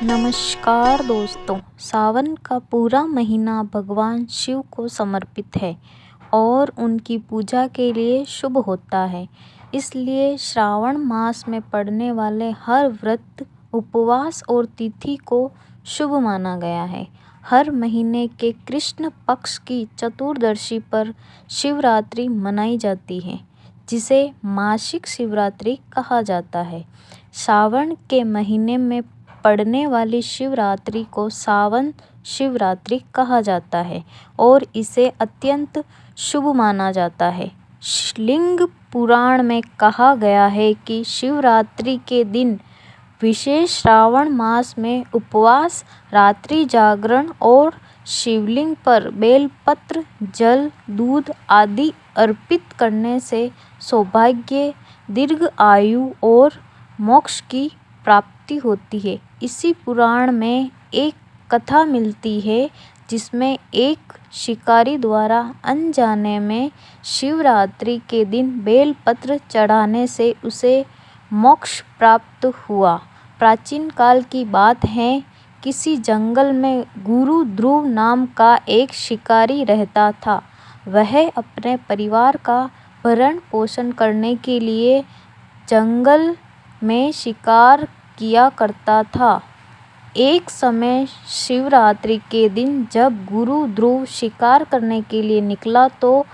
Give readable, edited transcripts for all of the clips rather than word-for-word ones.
नमस्कार दोस्तों। सावन का पूरा महीना भगवान शिव को समर्पित है और उनकी पूजा के लिए शुभ होता है। इसलिए श्रावण मास में पड़ने वाले हर व्रत, उपवास और तिथि को शुभ माना गया है। हर महीने के कृष्ण पक्ष की चतुर्दशी पर शिवरात्रि मनाई जाती है, जिसे मासिक शिवरात्रि कहा जाता है। सावन के महीने में पड़ने वाली शिवरात्रि को सावन शिवरात्रि कहा जाता है और इसे अत्यंत शुभ माना जाता है। लिंग पुराण में कहा गया है कि शिवरात्रि के दिन विशेष श्रावण मास में उपवास, रात्रि जागरण और शिवलिंग पर बेलपत्र, जल, दूध आदि अर्पित करने से सौभाग्य, दीर्घ आयु और मोक्ष की प्राप्ति होती है। इसी पुराण में एक कथा मिलती है जिसमें एक शिकारी द्वारा अनजाने में शिवरात्रि के दिन बेलपत्र चढ़ाने से उसे मोक्ष प्राप्त हुआ। प्राचीन काल की बात है, किसी जंगल में गुरु ध्रुव नाम का एक शिकारी रहता था। वह अपने परिवार का भरण पोषण करने के लिए जंगल में शिकार किया करता था। एक समय शिवरात्रि के दिन जब गुरु ध्रुव शिकार करने के लिए निकला तो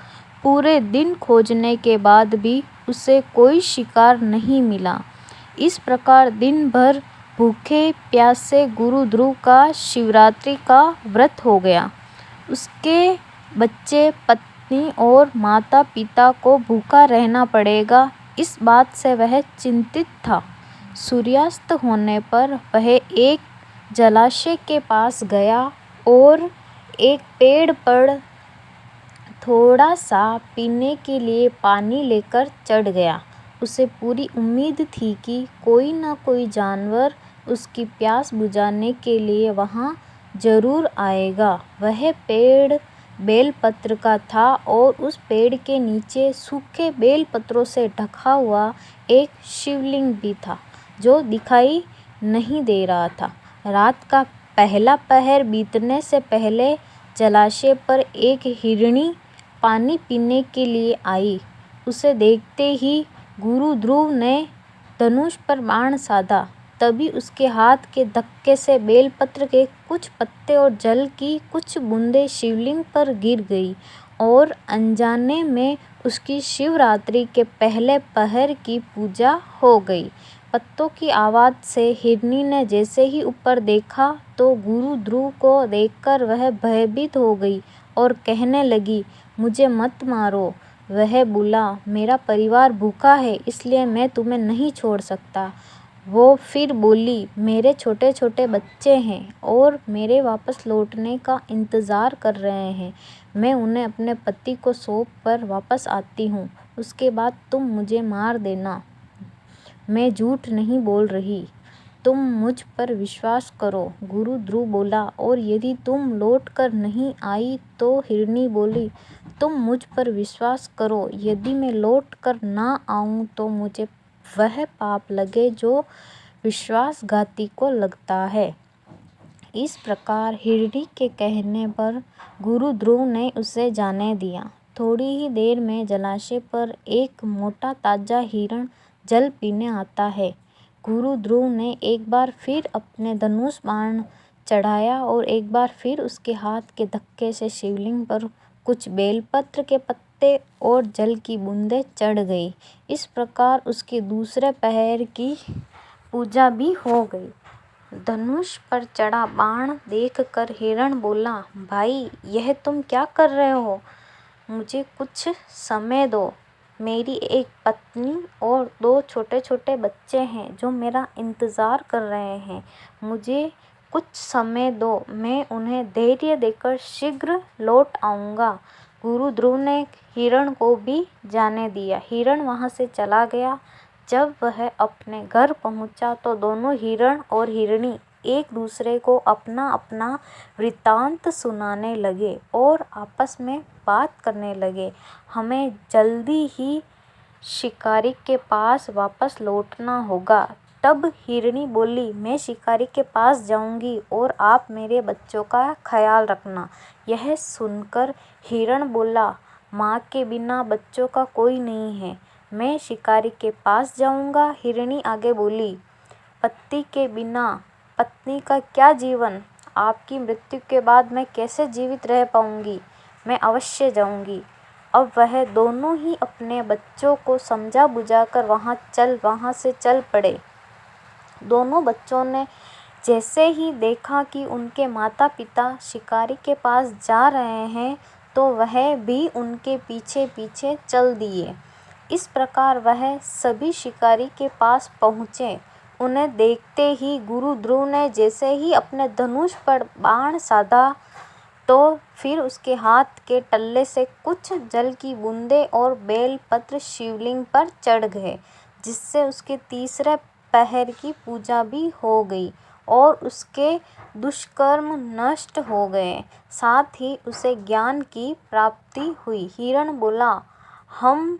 पूरे दिन खोजने के बाद भी उसे कोई शिकार नहीं मिला। इस प्रकार दिन भर भूखे प्यासे गुरु ध्रुव का शिवरात्रि का व्रत हो गया। उसके बच्चे, पत्नी और माता पिता को भूखा रहना पड़ेगा, इस बात से वह चिंतित था। सूर्यास्त होने पर वह एक जलाशय के पास गया और एक पेड़ पर थोड़ा सा पीने के लिए पानी लेकर चढ़ गया। उसे पूरी उम्मीद थी कि कोई न कोई जानवर उसकी प्यास बुझाने के लिए वहाँ जरूर आएगा। वह पेड़ बेलपत्र का था और उस पेड़ के नीचे सूखे बेलपत्रों से ढका हुआ एक शिवलिंग भी था, जो दिखाई नहीं दे रहा था। रात का पहला पहर बीतने से पहले जलाशय पर एक हिरणी पानी पीने के लिए आई। उसे देखते ही गुरु ध्रुव ने धनुष पर बाण साधा। तभी उसके हाथ के धक्के से बेलपत्र के कुछ पत्ते और जल की कुछ बूंदें शिवलिंग पर गिर गई और अनजाने में उसकी शिवरात्रि के पहले पहर की पूजा हो गई। पत्तों की आवाज़ से हिरनी ने जैसे ही ऊपर देखा तो गुरु ध्रुव को देखकर वह भयभीत हो गई और कहने लगी, मुझे मत मारो। वह बोला, मेरा परिवार भूखा है, इसलिए मैं तुम्हें नहीं छोड़ सकता। वो फिर बोली, मेरे छोटे छोटे बच्चे हैं और मेरे वापस लौटने का इंतज़ार कर रहे हैं। मैं उन्हें अपने पति को सौंप कर वापस आती हूँ, उसके बाद तुम मुझे मार देना। मैं झूठ नहीं बोल रही, तुम मुझ पर विश्वास करो। गुरु ध्रुव बोला, और यदि तुम लौट कर नहीं आई तो? हिरनी बोली, तुम मुझ पर विश्वास करो, यदि मैं लौट कर ना आऊँ तो मुझे वह पाप लगे जो विश्वासघाती को लगता है। इस प्रकार हिरनी के कहने पर गुरु ध्रुव ने उसे जाने दिया। थोड़ी ही देर में जलाशय पर एक मोटा ताजा हिरण जल पीने आता है। गुरु ध्रुव ने एक बार फिर अपने धनुष बाण चढ़ाया और एक बार फिर उसके हाथ के धक्के से शिवलिंग पर कुछ बेलपत्र के पत्ते और जल की बूंदें चढ़ गई। इस प्रकार उसके दूसरे पहर की पूजा भी हो गई। धनुष पर चढ़ा बाण देखकर हिरण बोला, भाई, यह तुम क्या कर रहे हो? मुझे कुछ समय दो। मेरी एक पत्नी और 2 छोटे छोटे बच्चे हैं जो मेरा इंतज़ार कर रहे हैं। मुझे कुछ समय दो, मैं उन्हें धैर्य देकर शीघ्र लौट आऊँगा। गुरु ध्रुव ने हिरण को भी जाने दिया। हिरण वहाँ से चला गया। जब वह अपने घर पहुँचा तो दोनों हिरण और हिरनी एक दूसरे को अपना अपना वृत्तांत सुनाने लगे और आपस में बात करने लगे। हमें जल्दी ही शिकारी के पास वापस लौटना होगा, तब हिरणी बोली, मैं शिकारी के पास जाऊंगी और आप मेरे बच्चों का ख्याल रखना। यह सुनकर हिरण बोला, माँ के बिना बच्चों का कोई नहीं है, मैं शिकारी के पास जाऊंगा। हिरणी आगे बोली, पति के बिना पत्नी का क्या जीवन, आपकी मृत्यु के बाद मैं कैसे जीवित रह पाऊंगी, मैं अवश्य जाऊंगी। अब वह दोनों ही अपने बच्चों को समझा बुझाकर वहाँ से चल पड़े। दोनों बच्चों ने जैसे ही देखा कि उनके माता पिता शिकारी के पास जा रहे हैं तो वह भी उनके पीछे पीछे चल दिए। इस प्रकार वह सभी शिकारी के पास पहुँचे। उन्हें देखते ही गुरु ध्रुव ने जैसे ही अपने धनुष पर बाण साधा तो फिर उसके हाथ के टल्ले से कुछ जल की बूंदें और बेलपत्र शिवलिंग पर चढ़ गए, जिससे उसके तीसरे पहर की पूजा भी हो गई और उसके दुष्कर्म नष्ट हो गए, साथ ही उसे ज्ञान की प्राप्ति हुई। हिरण बोला, हम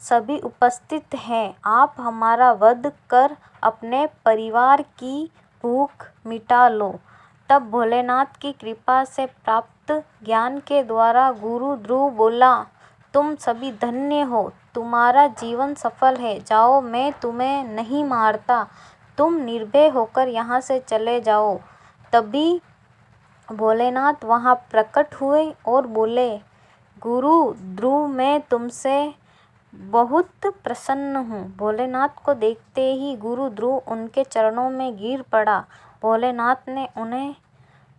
सभी उपस्थित हैं, आप हमारा वध कर अपने परिवार की भूख मिटा लो। तब भोलेनाथ की कृपा से प्राप्त ज्ञान के द्वारा गुरु ध्रुव बोला, तुम सभी धन्य हो, तुम्हारा जीवन सफल है, जाओ, मैं तुम्हें नहीं मारता, तुम निर्भय होकर यहाँ से चले जाओ। तभी भोलेनाथ वहाँ प्रकट हुए और बोले, गुरु ध्रुव, मैं तुमसे बहुत प्रसन्न हूँ। भोलेनाथ को देखते ही गुरु ध्रुव उनके चरणों में गिर पड़ा। भोलेनाथ ने उन्हें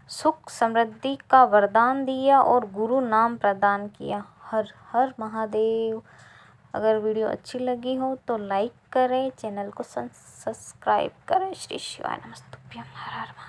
सुख समृद्धि का वरदान दिया और गुरु नाम प्रदान किया। हर हर महादेव। अगर वीडियो अच्छी लगी हो तो लाइक करें, चैनल को सब्सक्राइब करें। श्री शिवाय नमस्तुभ्यं। हर हर महादेव।